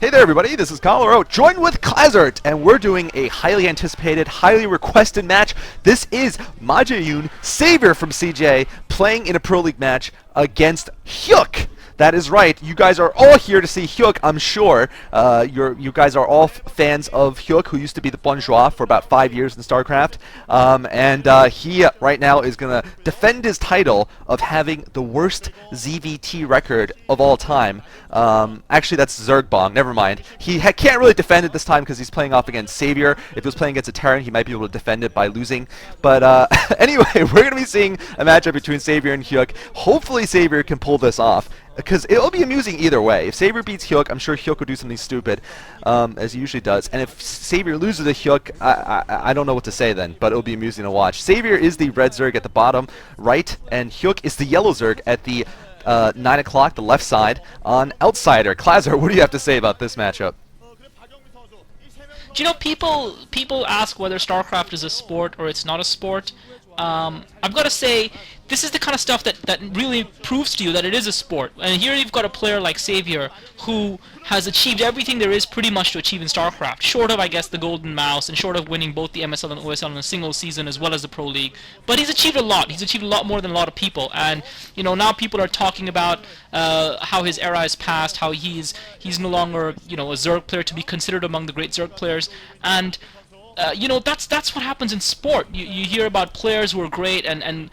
Hey there everybody, this is Colorado, joined with Klazert, and we're doing a highly anticipated, highly requested match. This is Ma Jae-yoon, Savior from CJ, playing in a Pro League match against Hyuk. That is right, you guys are all here to see Hyuk, I'm sure. You guys are all fans of Hyuk, who used to be the Bonjour for about 5 years in StarCraft. He right now is going to defend his title of having the worst ZVT record of all time. Actually, that's Zergbong, never mind. He can't really defend it this time because he's playing off against Savior. If he was playing against a Terran, he might be able to defend it by losing. But anyway, we're going to be seeing a matchup between Savior and Hyuk. Hopefully Savior can pull this off, because it'll be amusing either way. If Savior beats Hyuk, I'm sure Hyuk will do something stupid, as he usually does. And if Savior loses to Hyuk, I don't know what to say then, but it'll be amusing to watch. Savior is the red Zerg at the bottom right, and Hyuk is the yellow Zerg at the 9 o'clock, the left side, on Outsider. Klazar, what do you have to say about this matchup? Do you know, people ask whether StarCraft is a sport or it's not a sport. I've got to say, this is the kind of stuff that really proves to you that it is a sport. And here you've got a player like Savior who has achieved everything there is pretty much to achieve in StarCraft, short of, I guess, the Golden Mouse, and short of winning both the MSL and OSL in a single season as well as the Pro League. But he's achieved a lot. He's achieved a lot more than a lot of people. And, you know, now people are talking about how his era is past, how he's no longer, you know, a Zerg player to be considered among the great Zerg players. And you know, that's what happens in sport. You hear about players who are great, and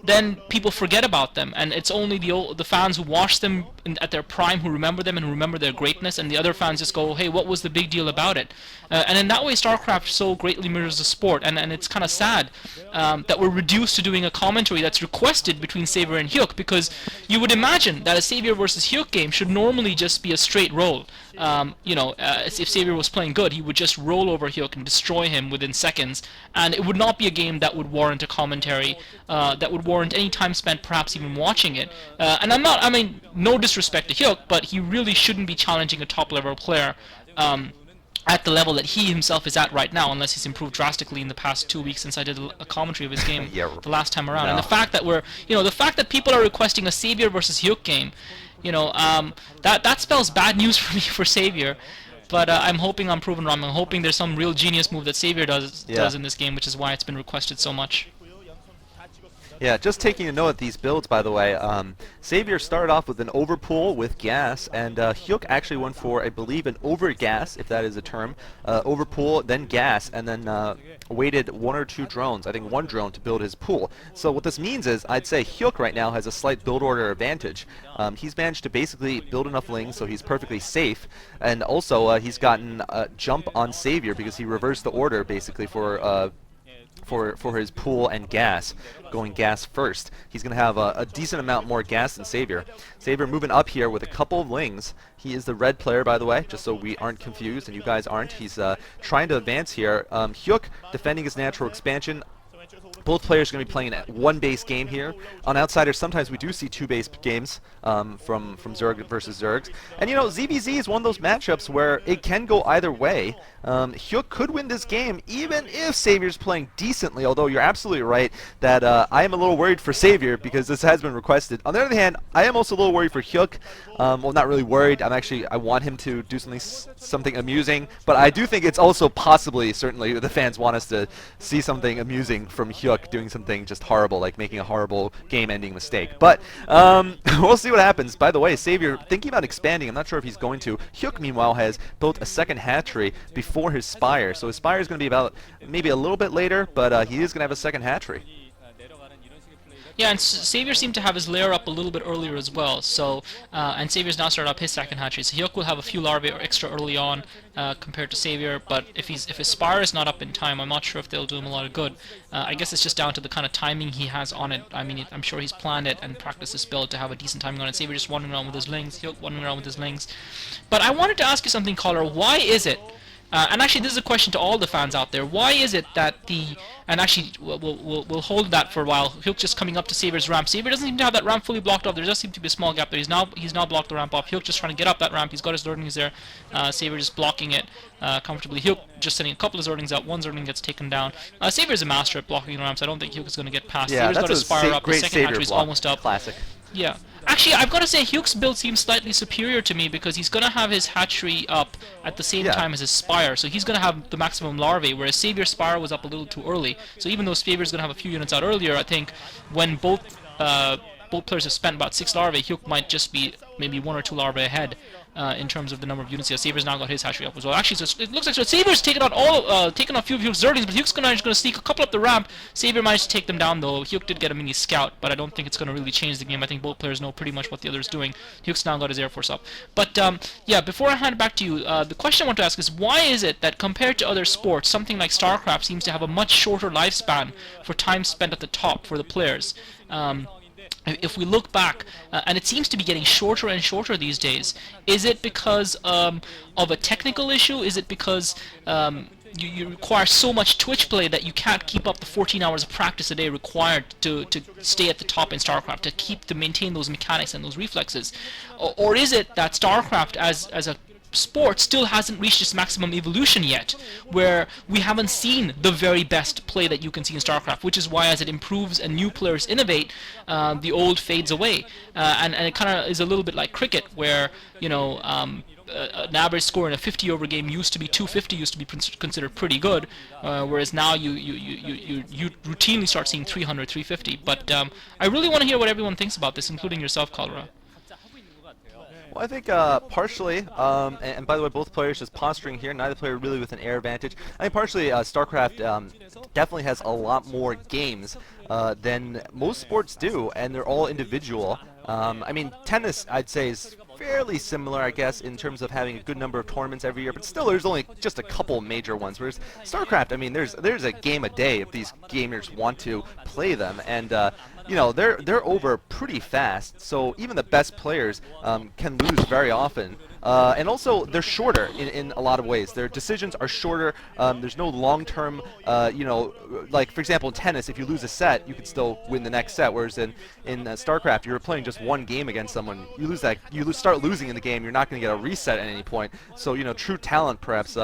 then people forget about them, and it's only the fans who watch them at their prime who remember them and remember their greatness, and the other fans just go, hey, what was the big deal about it? And in that way, StarCraft so greatly mirrors the sport, and it's kind of sad that we're reduced to doing a commentary that's requested between Savior and Hyuk, because you would imagine that a Savior versus Hyuk game should normally just be a straight roll. You know, if Savior was playing good, he would just roll over Hyuk and destroy him within seconds, and it would not be a game that would warrant a commentary, that would warrant any time spent perhaps even watching it. And I mean, no disrespect to Hyuk, but he really shouldn't be challenging a top-level player at the level that he himself is at right now, unless he's improved drastically in the past 2 weeks since I did a commentary of his game the last time around. No. And the fact that the fact that people are requesting a Savior versus Hyuk game, you know, that spells bad news for me for Savior. But I'm hoping I'm proven wrong. I'm hoping there's some real genius move that Savior does in this game, which is why it's been requested so much. Yeah, just taking a note of these builds, by the way, Savior started off with an overpool with gas, and Hyuk actually went for, I believe, an overgas, if that is a term. Overpool, then gas, and then waited 1 or 2 drones, I think 1 drone, to build his pool. So what this means is, I'd say Hyuk right now has a slight build order advantage. He's managed to basically build enough lings so he's perfectly safe, and also he's gotten a jump on Savior because he reversed the order basically for his pool and gas, going gas first. He's going to have a decent amount more gas than Savior. Savior moving up here with a couple of lings. He is the red player, by the way, just so we aren't confused and you guys aren't. He's trying to advance here. Hyuk defending his natural expansion. Both players are going to be playing at 1 base game here. On Outsiders, sometimes we do see 2 base games from Zerg versus Zergs. And you know, ZVZ is one of those matchups where it can go either way. Hyuk could win this game even if Savior's playing decently, although you're absolutely right that I am a little worried for Savior because this has been requested. On the other hand, I am also a little worried for Hyuk. Well, not really worried. I want him to do something amusing, but I do think it's also certainly, the fans want us to see something amusing from Hyuk doing something just horrible, like making a horrible game-ending mistake. But we'll see what happens. By the way, Savior thinking about expanding. I'm not sure if he's going to. Hyuk, meanwhile, has built a second hatchery before his Spire. So his Spire is going to be about maybe a little bit later, but he is going to have a second hatchery. Yeah, and Savior seemed to have his lair up a little bit earlier as well. So, and Savior's now started up his second hatchery. So Hyuk will have a few larvae extra early on compared to Savior. But if his Spire is not up in time, I'm not sure if they'll do him a lot of good. I guess it's just down to the kind of timing he has on it. I mean, I'm sure he's planned it and practiced this build to have a decent timing on it. Savior just wandering around with his lings, Hyuk wandering around with his lings. But I wanted to ask you something, caller. Why is it? And actually, this is a question to all the fans out there. Why is it that and actually, we'll hold that for a while. Hyuk just coming up to Savior's ramp. Savior doesn't seem to have that ramp fully blocked off. There does seem to be a small gap there. He's now blocked the ramp off. Hyuk just trying to get up that ramp. He's got his Zerglings there. Savior just blocking it comfortably. Hyuk just sending a couple of Zerglings out. One Zergling gets taken down. Savior's a master at blocking the ramps. I don't think Hyuk is going to get past. Yeah, Savior's got his Spire up. Great The second hatchery is almost up. Classic. Yeah. Actually, I've got to say, Hyuk's build seems slightly superior to me because he's going to have his hatchery up at the same Yeah. time as his Spire, so he's going to have the maximum larvae, whereas Savior's Spire was up a little too early. So even though Savior's going to have a few units out earlier, I think when both players have spent about 6 larvae, Hyuk might just be maybe 1 or 2 larvae ahead in terms of the number of units. Yeah, Saber's now got his hatchery up as well. Actually, so it looks like Saber's taken out taken out a few of Hyuk's Zerglings, but Hyuk's going to sneak a couple up the ramp. Saber managed to take them down though. Hyuk did get a mini scout, but I don't think it's going to really change the game. I think both players know pretty much what the other's doing. Hyuk's now got his Air Force up. But yeah, before I hand it back to you, the question I want to ask is, why is it that compared to other sports, something like StarCraft seems to have a much shorter lifespan for time spent at the top for the players? If we look back, and it seems to be getting shorter and shorter these days, is it because of a technical issue? Is it because you require so much Twitch play that you can't keep up the 14 hours of practice a day required to stay at the top in StarCraft, to maintain those mechanics and those reflexes? Or is it that StarCraft as a sport still hasn't reached its maximum evolution yet, where we haven't seen the very best play that you can see in StarCraft, which is why as it improves and new players innovate, the old fades away, and it kind of is a little bit like cricket, where an average score in a 50 over game used to be 250, used to be considered pretty good, whereas now you routinely start seeing 300, 350. But I really want to hear what everyone thinks about this, including yourself, Cholera. Well, I think partially, and by the way, both players just posturing here, neither player really with an air advantage. I think partially StarCraft definitely has a lot more games than most sports do, and they're all individual. I mean, tennis, I'd say, is fairly similar, I guess, in terms of having a good number of tournaments every year, but still there's only just a couple major ones, whereas StarCraft, I mean, there's a game a day if these gamers want to play them, and they're over pretty fast, so even the best players can lose very often. And also, they're shorter in a lot of ways. Their decisions are shorter. There's no long-term, like, for example, in tennis, if you lose a set, you can still win the next set, whereas in StarCraft, you're playing just one game against someone. You lose that, start losing in the game, you're not going to get a reset at any point. So, true talent, perhaps,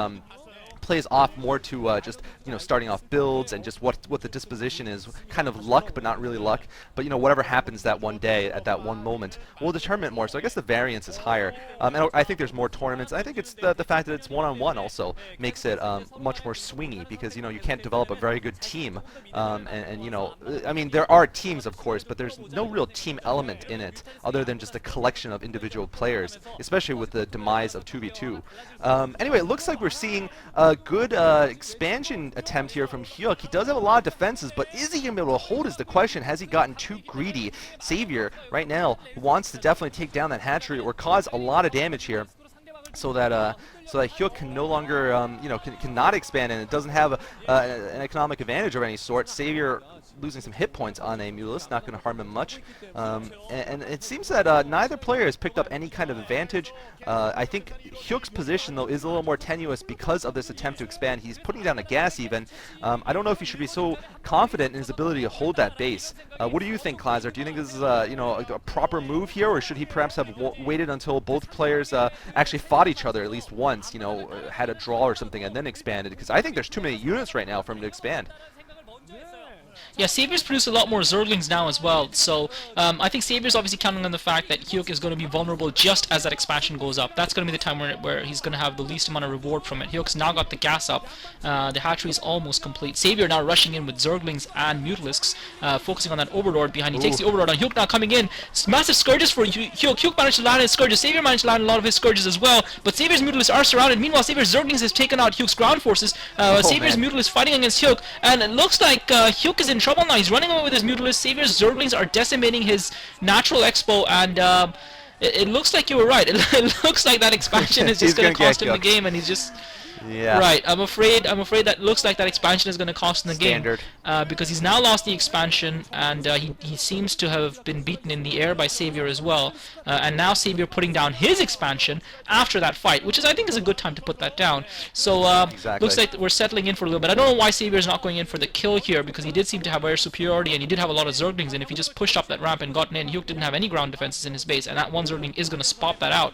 plays off more to just starting off builds and just what the disposition is, kind of luck but not really luck, but whatever happens that one day at that one moment will determine it more. So I guess the variance is higher, and I think there's more tournaments. I think it's the fact that it's one-on-one also makes it much more swingy, because you can't develop a very good team, I mean, there are teams of course, but there's no real team element in it other than just a collection of individual players, especially with the demise of 2v2. Anyway, it looks like we're seeing a good expansion attempt here from Hyuk. He does have a lot of defenses, but is he going to be able to hold is the question. Has he gotten too greedy? Savior right now wants to definitely take down that hatchery or cause a lot of damage here, so that Hyuk can no longer cannot expand, and it doesn't have an economic advantage of any sort. Savior losing some hit points on a Mutalisk, not going to harm him much, and it seems that neither player has picked up any kind of advantage. I think Hyuk's position though is a little more tenuous because of this attempt to expand. He's putting down a gas even. I don't know if he should be so confident in his ability to hold that base. What do you think, Klaser? Do you think this is a proper move here, or should he perhaps have waited until both players actually fought each other at least once, had a draw or something and then expanded? Because I think there's too many units right now for him to expand. Yeah, Savior's produced a lot more Zerglings now as well, so I think Savior's obviously counting on the fact that Hyuk is going to be vulnerable just as that expansion goes up. That's going to be the time where he's going to have the least amount of reward from it. Hyuk's now got the gas up, the hatchery is almost complete. Savior now rushing in with Zerglings and Mutalisks, focusing on that Overlord behind. He takes the Overlord on Hyuk now coming in. It's massive Scourges for Hyuk. Hyuk managed to land his Scourges. Savior managed to land a lot of his Scourges as well, but Savior's Mutalisks are surrounded. Meanwhile, Savior's Zerglings has taken out Hyuk's ground forces. Savior's Mutalisks fighting against Hyuk, and it looks like Hyuk is in trouble now. He's running away with his Mutalisks. Savior's Zerglings are decimating his natural expo, and it looks like you were right. It looks like that expansion is just going to cost him the game, and he's just... Yeah. Right. I'm afraid that looks like that expansion is going to cost him the game, because he's now lost the expansion, and he seems to have been beaten in the air by Savior as well. And now Savior putting down his expansion after that fight, which I think is a good time to put that down. So looks like we're settling in for a little bit. I don't know why Savior is not going in for the kill here, because he did seem to have air superiority, and he did have a lot of Zerglings, and if he just pushed up that ramp and gotten in, Hyuk didn't have any ground defenses in his base, and that one Zergling is going to spot that out.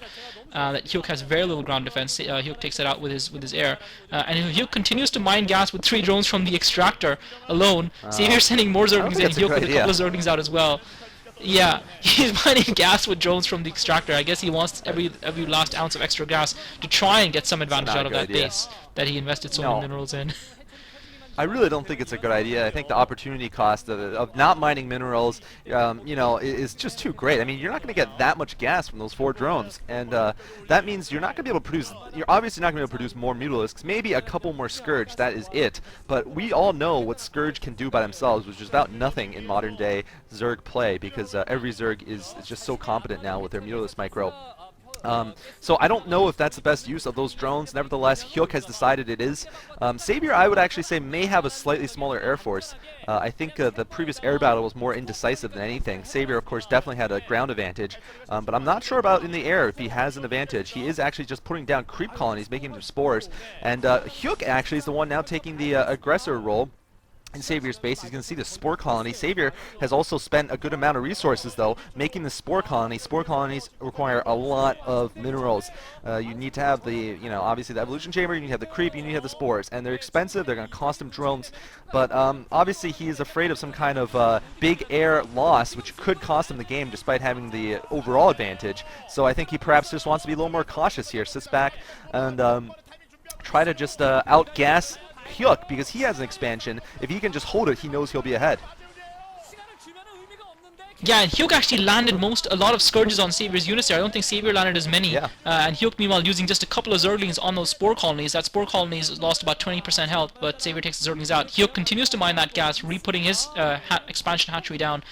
That Hyuk has very little ground defense. Hyuk takes it out with his air, and Hyuk continues to mine gas with 3 drones from the extractor alone. Savior sending more Zerglings in, Hyuk with a couple of Zerglings out as well. Yeah, he's mining gas with drones from the extractor. I guess he wants every last ounce of extra gas to try and get some advantage Not a out of good that idea. base that he invested so many No. minerals in. I really don't think it's a good idea. I think the opportunity cost of not mining minerals, is just too great. I mean, you're not going to get that much gas from those 4 drones, and that means you're not going to be able to produce. You're obviously not going to be able to produce more Mutalisks. Maybe a couple more Scourge. That is it. But we all know what Scourge can do by themselves, which is about nothing in modern day Zerg play, because every Zerg is just so competent now with their Mutalisk micro. So I don't know if that's the best use of those drones. Nevertheless, Hyuk has decided it is. Savior, I would actually say, may have a slightly smaller air force. I think the previous air battle was more indecisive than anything. Savior, of course, definitely had a ground advantage, but I'm not sure about in the air if he has an advantage. He is actually just putting down creep colonies, making them spores, and Hyuk actually is the one now taking the aggressor role in Savior's base. He's going to see the spore colony. Savior has also spent a good amount of resources, though, making the spore colony. Spore colonies require a lot of minerals. You need to have the, obviously the evolution chamber, you need to have the creep, you need to have the spores, and they're expensive. They're going to cost him drones, but obviously he is afraid of some kind of big air loss, which could cost him the game despite having the overall advantage. So I think he perhaps just wants to be a little more cautious here, sits back and try to just outgas Hyuk, because he has an expansion. If he can just hold it, he knows he'll be ahead. Yeah, and Hyuk actually landed a lot of Scourges on Savior's units there. I don't think Savior landed as many. Yeah. And Hyuk, meanwhile, using just a couple of Zerglings on those Spore Colonies. That Spore Colonies lost about 20% health, but Savior takes the Zerglings out. Hyuk continues to mine that gas, re-putting his expansion hatchery down.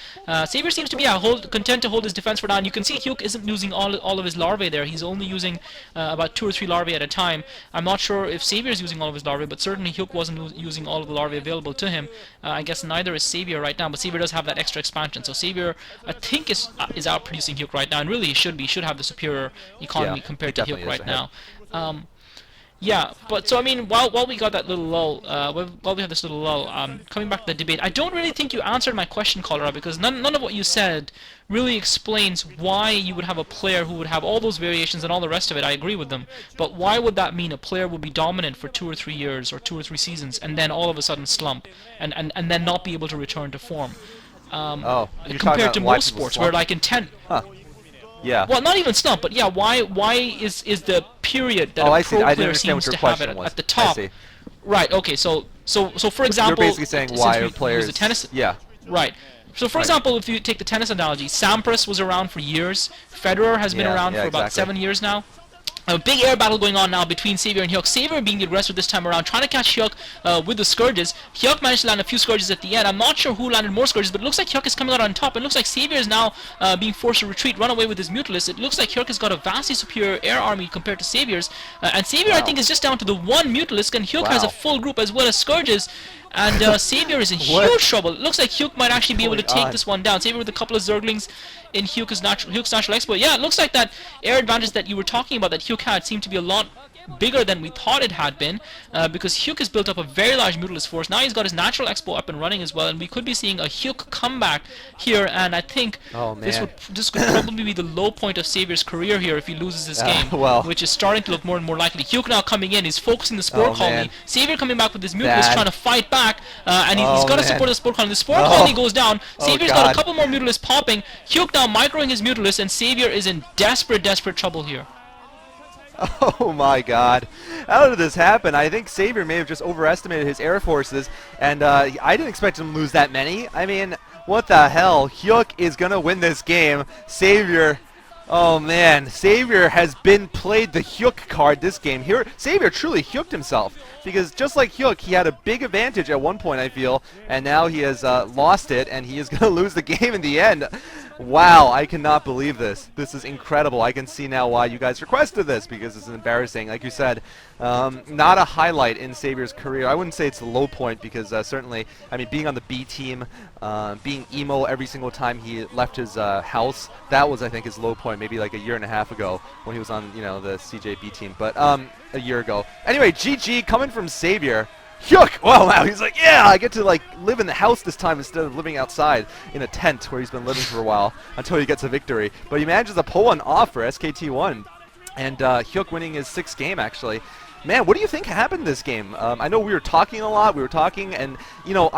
Savior seems to be content to hold his defense for now. And you can see Hyuk isn't using all of his larvae there. He's only using about 2 or 3 larvae at a time. I'm not sure if Savior is using all of his larvae, but certainly Hyuk wasn't using all of the larvae available to him. I guess neither is Savior right now, but Savior does have that extra expansion. So Savior, I think, is outproducing Hyuk right now, and really he should have the superior economy compared to Hyuk right now. Yeah, but so I mean, while we got that little lull, while we had this little lull, coming back to the debate, I don't really think you answered my question, Cholera, because none of what you said really explains why you would have a player who would have all those variations and all the rest of it. I agree with them, but why would that mean a player would be dominant for 2 or 3 years or 2 or 3 seasons and then all of a sudden slump and then not be able to return to form? Compared to most sports, where like in 10. Huh. Yeah. Well, not even slump, but yeah, why is the period that a pro player seems to have it at the top? Right. Okay. So for example, you're basically saying why are players? The tennis. Yeah. Right. So for example, if you take the tennis analogy, Sampras was around for years. Federer has been around for about 7 years now. A big air battle going on now between Savior and Hyuk. Savior being the aggressor this time around, trying to catch Hyuk with the Scourges. Hyuk managed to land a few Scourges at the end. I'm not sure who landed more Scourges, but it looks like Hyuk is coming out on top. It looks like Savior is now being forced to retreat, run away with his Mutalisk. It looks like Hyuk has got a vastly superior air army compared to Savior's. And Savior, I think, is just down to the 1 Mutalisk, and Hyuk has a full group as well as Scourges. And Savior is in huge trouble. It looks like Hyuk might actually be able to take this one down. Savior with a couple of Zerglings in Hyuk's natural exploit. Yeah, it looks like that air advantage that you were talking about that Hyuk had seemed to be a lot bigger than we thought it had been, because Hyuk has built up a very large Mutalisk force. Now he's got his natural expo up and running as well, and we could be seeing a Hyuk comeback here, and I think this could probably be the low point of Savior's career here if he loses this game, which is starting to look more and more likely. Hyuk now coming in, he's focusing the Spore Colony. Savior coming back with his Mutalisk, trying to fight back, and he's got to support the Spore Colony. The Spore Colony goes down, Saviour's got a couple more Mutalisks popping, Hyuk now microing his Mutalisk, and Savior is in desperate trouble here. Oh my god. How did this happen? I think Savior may have just overestimated his air forces, and I didn't expect him to lose that many. I mean, what the hell? Hyuk is going to win this game. Savior, oh man, Savior has been played the Hyuk card this game. Here, Savior truly Hyuked himself, because just like Hyuk, he had a big advantage at one point, I feel, and now he has lost it, and he is going to lose the game in the end. Wow, I cannot believe this. This is incredible. I can see now why you guys requested this, because it's embarrassing. Like you said, not a highlight in Savior's career. I wouldn't say it's a low point, because certainly, I mean, being on the B team, being emo every single time he left his house, that was, I think, his low point, maybe like a year and a half ago when he was on, the CJB team. But a year ago. Anyway, GG coming from Savior. Hyuk! Wow, he's like, yeah, I get to like live in the house this time instead of living outside in a tent where he's been living for a while until he gets a victory. But he manages to pull one off for SKT1. And Hyuk winning his 6th game, actually. Man, what do you think happened this game? I know we were talking a lot. We were talking, and you know,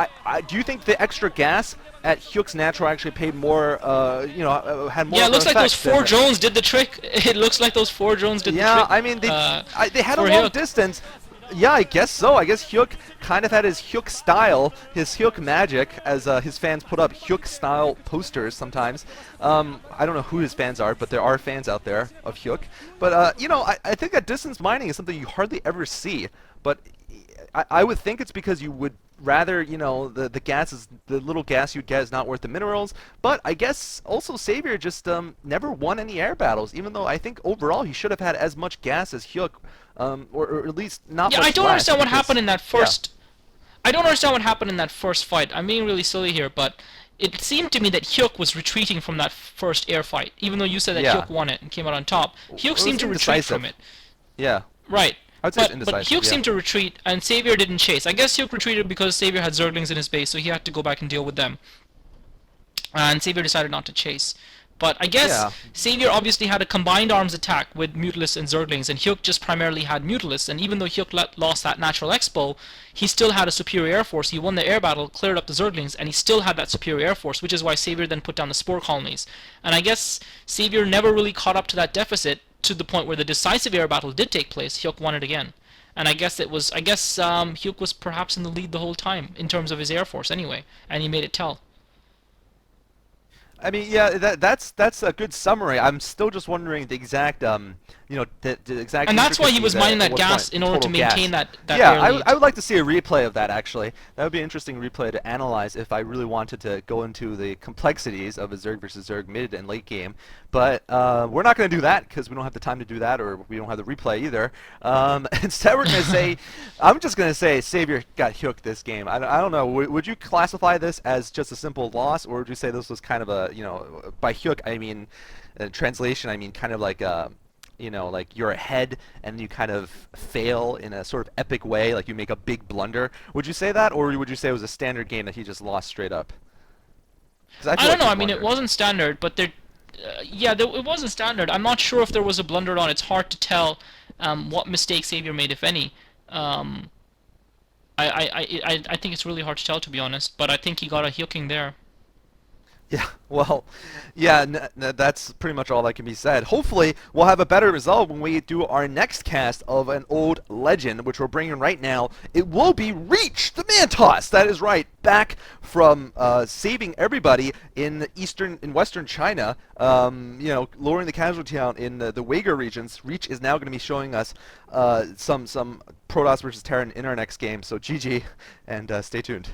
do you think the extra gas at Hyuk's natural actually paid more? Had more. Yeah, it of looks an like those effect four than- drones did the trick. It looks like those four drones did the Yeah, trick. I mean they had a for long Hyuk. distance. Yeah, I guess so. I guess Hyuk kind of had his Hyuk style, his Hyuk magic, as his fans put up Hyuk style posters sometimes. I don't know who his fans are, but there are fans out there of Hyuk. But I think that distance mining is something you hardly ever see. But I would think it's because you would rather, the gas is the little gas you'd get is not worth the minerals. But I guess also Savior just never won any air battles, even though I think overall he should have had as much gas as Hyuk, or at least not Yeah, much I don't less, understand what because- happened in that yeah. first. I don't understand what happened in that first fight. I'm being really silly here, but it seemed to me that Hyuk was retreating from that first air fight, even though you said that Yeah. Hyuk won it and came out on top. Hyuk was seemed to retreat indecisive. from it. Yeah. Right. I would say it's But indecisive, Hyuk yeah. seemed to retreat, and Savior didn't chase. I guess Hyuk retreated because Savior had Zerglings in his base, so he had to go back and deal with them. And Savior decided not to chase. But I guess Yeah. Savior obviously had a combined arms attack with Mutalisk and Zerglings, and Hyuk just primarily had Mutalisk. And even though Hyuk lost that natural expo, he still had a superior air force. He won the air battle, cleared up the Zerglings, and he still had that superior air force, which is why Savior then put down the Spore Colonies. And I guess Savior never really caught up to that deficit to the point where the decisive air battle did take place. Hyuk won it again. And I guess Hyuk was perhaps in the lead the whole time in terms of his air force anyway, and he made it tell. I mean, yeah, that's a good summary. I'm still just wondering the exact, the exact. And that's why he intricacies was at mining that what gas point, in order to total gas. maintain that Yeah, air I lead. would like to see a replay of that actually. That would be an interesting replay to analyze if I really wanted to go into the complexities of a Zerg versus Zerg mid and late game. But we're not going to do that because we don't have the time to do that, or we don't have the replay either. Instead, we're going to say, I'm just going to say Savior got Hyuk this game. I don't know. Would you classify this as just a simple loss, or would you say this was kind of a, by Hyuk I mean, translation I mean kind of like like you're ahead and you kind of fail in a sort of epic way, like you make a big blunder. Would you say that, or would you say it was a standard game that he just lost straight up? 'Cause I feel don't like know. he I mean, it blundered. wasn't standard, but it wasn't standard. I'm not sure if there was a blunder on. It's hard to tell what mistake Savior made, if any. I think it's really hard to tell, to be honest. But I think he got a Hyuking there. Yeah, well, yeah, that's pretty much all that can be said. Hopefully, we'll have a better result when we do our next cast of an old legend, which we're bringing right now. It will be Reach the Mantos. That is right, back from saving everybody in Western China. Lowering the casualty count in the Uyghur regions. Reach is now going to be showing us some Protoss versus Terran in our next game. So GG, and stay tuned.